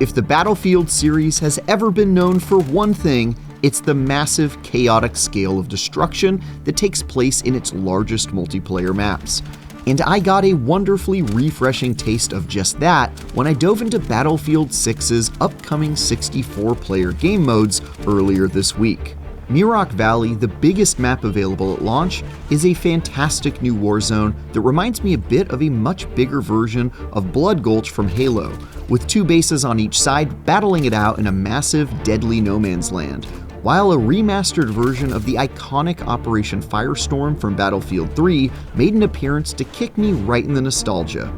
If the Battlefield series has ever been known for one thing, it's the massive, chaotic scale of destruction that takes place in its largest multiplayer maps. And I got a wonderfully refreshing taste of just that when I dove into Battlefield 6's upcoming 64-player game modes earlier this week. Mirak Valley, the biggest map available at launch, is a fantastic new warzone that reminds me a bit of a much bigger version of Blood Gulch from Halo, with 2 bases on each side battling it out in a massive, deadly no man's land, while a remastered version of the iconic Operation Firestorm from Battlefield 3 made an appearance to kick me right in the nostalgia.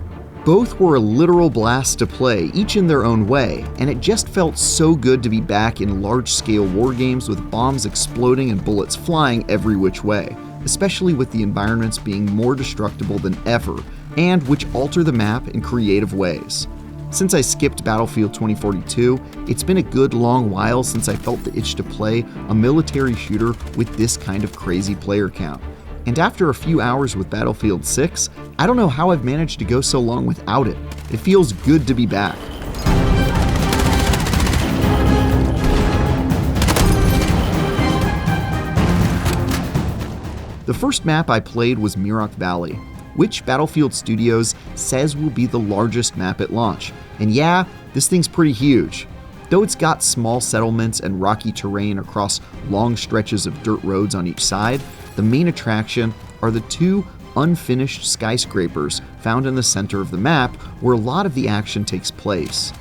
Both were a literal blast to play, each in their own way, and it just felt so good to be back in large-scale war games with bombs exploding and bullets flying every which way, especially with the environments being more destructible than ever, and which alter the map in creative ways. Since I skipped Battlefield 2042, it's been a good long while since I felt the itch to play a military shooter with this kind of crazy player count. And after a few hours with Battlefield 6, I don't know how I've managed to go so long without it. It feels good to be back. The first map I played was Mirak Valley, which Battlefield Studios says will be the largest map at launch. And yeah, this thing's pretty huge. Though it's got small settlements and rocky terrain across long stretches of dirt roads on each side, the main attraction are the 2 unfinished skyscrapers found in the center of the map where a lot of the action takes place.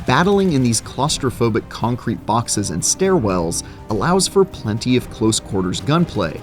Battling in these claustrophobic concrete boxes and stairwells allows for plenty of close-quarters gunplay,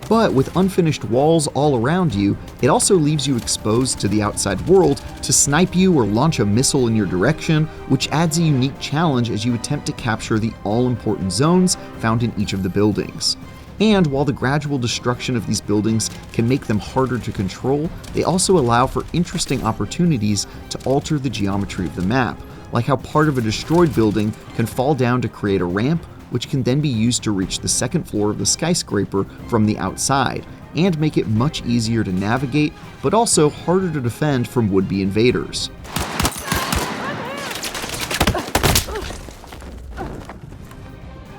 but with unfinished walls all around you, it also leaves you exposed to the outside world to snipe you or launch a missile in your direction, which adds a unique challenge as you attempt to capture the all-important zones found in each of the buildings. And while the gradual destruction of these buildings can make them harder to control, they also allow for interesting opportunities to alter the geometry of the map, like how part of a destroyed building can fall down to create a ramp, which can then be used to reach the second floor of the skyscraper from the outside, and make it much easier to navigate, but also harder to defend from would-be invaders.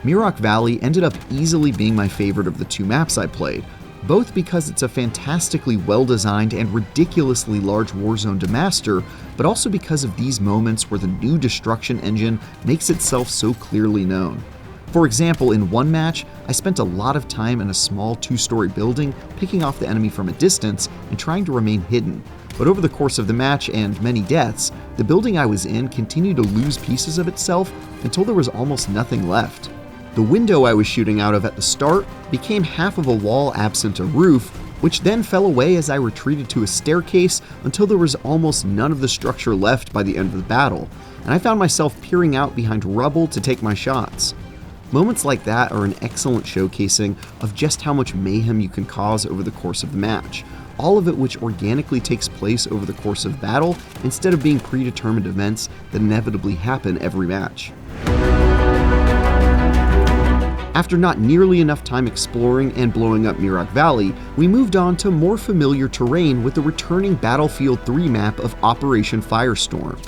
Mirak Valley ended up easily being my favorite of the 2 maps I played, both because it's a fantastically well-designed and ridiculously large warzone to master, but also because of these moments where the new destruction engine makes itself so clearly known. For example, in one match, I spent a lot of time in a small 2-story building picking off the enemy from a distance and trying to remain hidden. But over the course of the match and many deaths, the building I was in continued to lose pieces of itself until there was almost nothing left. The window I was shooting out of at the start became half of a wall absent a roof, which then fell away as I retreated to a staircase until there was almost none of the structure left by the end of the battle, and I found myself peering out behind rubble to take my shots. Moments like that are an excellent showcasing of just how much mayhem you can cause over the course of the match, all of it which organically takes place over the course of battle instead of being predetermined events that inevitably happen every match. After not nearly enough time exploring and blowing up Mirak Valley, we moved on to more familiar terrain with the returning Battlefield 3 map of Operation Firestorm.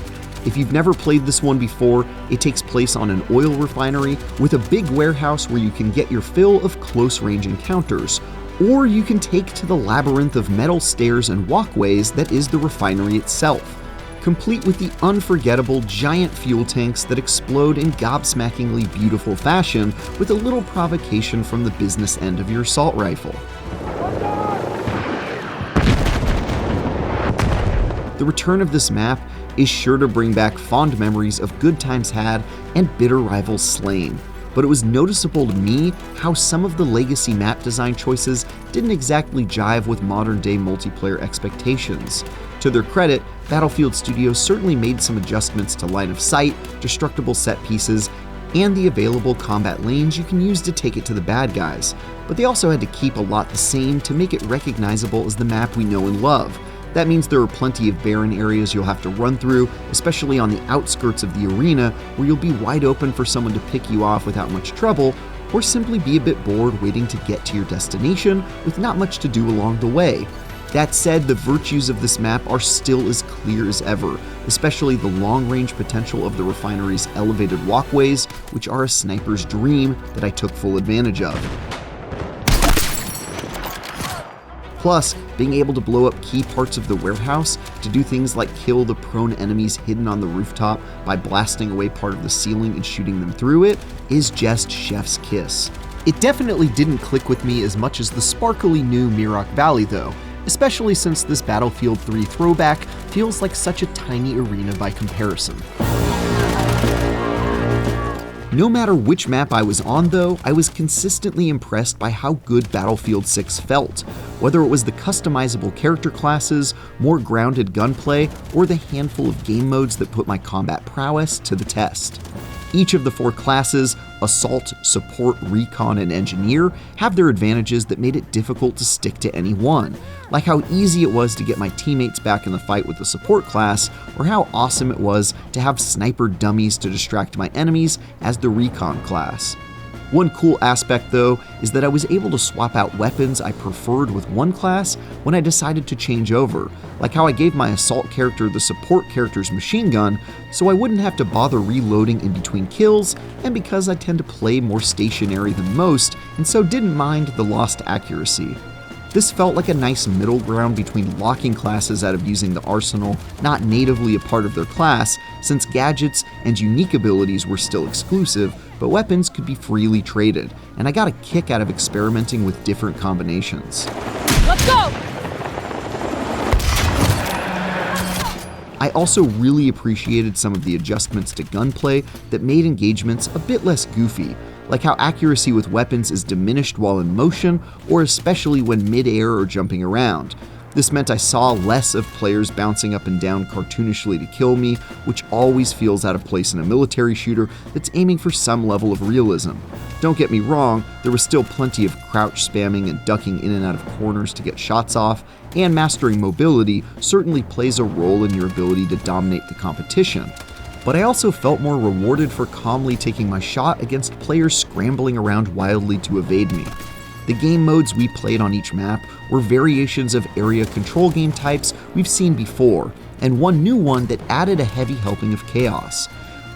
If you've never played this one before, it takes place on an oil refinery with a big warehouse where you can get your fill of close-range encounters, or you can take to the labyrinth of metal stairs and walkways that is the refinery itself, complete with the unforgettable giant fuel tanks that explode in gobsmackingly beautiful fashion with a little provocation from the business end of your assault rifle. The return of this map is sure to bring back fond memories of good times had and bitter rivals slain, but it was noticeable to me how some of the legacy map design choices didn't exactly jive with modern-day multiplayer expectations. To their credit, Battlefield Studios certainly made some adjustments to line of sight, destructible set pieces, and the available combat lanes you can use to take it to the bad guys, but they also had to keep a lot the same to make it recognizable as the map we know and love. That means there are plenty of barren areas you'll have to run through, especially on the outskirts of the arena, where you'll be wide open for someone to pick you off without much trouble, or simply be a bit bored waiting to get to your destination with not much to do along the way. That said, the virtues of this map are still as clear as ever, especially the long-range potential of the refinery's elevated walkways, which are a sniper's dream that I took full advantage of. Plus, being able to blow up key parts of the warehouse to do things like kill the prone enemies hidden on the rooftop by blasting away part of the ceiling and shooting them through it is just chef's kiss. It definitely didn't click with me as much as the sparkly new Mirak Valley though, especially since this Battlefield 3 throwback feels like such a tiny arena by comparison. No matter which map I was on though, I was consistently impressed by how good Battlefield 6 felt, whether it was the customizable character classes, more grounded gunplay, or the handful of game modes that put my combat prowess to the test. Each of the 4 classes, Assault, Support, Recon, and Engineer, have their advantages that made it difficult to stick to any one, like how easy it was to get my teammates back in the fight with the Support class, or how awesome it was to have sniper dummies to distract my enemies as the Recon class. One cool aspect though is that I was able to swap out weapons I preferred with one class when I decided to change over, like how I gave my assault character the support character's machine gun so I wouldn't have to bother reloading in between kills, and because I tend to play more stationary than most and so didn't mind the lost accuracy. This felt like a nice middle ground between locking classes out of using the arsenal not natively a part of their class, since gadgets and unique abilities were still exclusive, but weapons could be freely traded, and I got a kick out of experimenting with different combinations. Let's go! I also really appreciated some of the adjustments to gunplay that made engagements a bit less goofy, like how accuracy with weapons is diminished while in motion, or especially when mid-air or jumping around. This meant I saw less of players bouncing up and down cartoonishly to kill me, which always feels out of place in a military shooter that's aiming for some level of realism. Don't get me wrong, there was still plenty of crouch spamming and ducking in and out of corners to get shots off, and mastering mobility certainly plays a role in your ability to dominate the competition. But I also felt more rewarded for calmly taking my shot against players scrambling around wildly to evade me. The game modes we played on each map were variations of area control game types we've seen before, and one new one that added a heavy helping of chaos.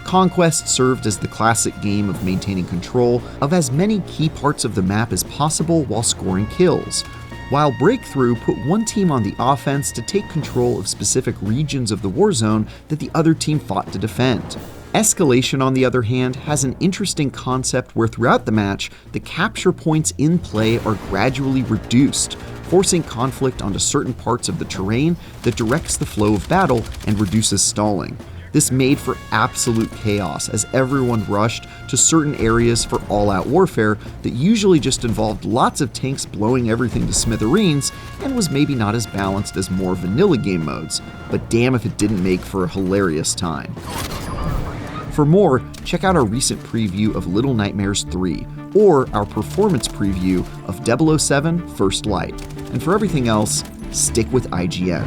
Conquest served as the classic game of maintaining control of as many key parts of the map as possible while scoring kills, while Breakthrough put one team on the offense to take control of specific regions of the war zone that the other team fought to defend. Escalation, on the other hand, has an interesting concept where throughout the match, the capture points in play are gradually reduced, forcing conflict onto certain parts of the terrain that directs the flow of battle and reduces stalling. This made for absolute chaos as everyone rushed to certain areas for all-out warfare that usually just involved lots of tanks blowing everything to smithereens and was maybe not as balanced as more vanilla game modes, but damn if it didn't make for a hilarious time. For more, check out our recent preview of Little Nightmares 3, or our performance preview of 007 First Light. And for everything else, stick with IGN.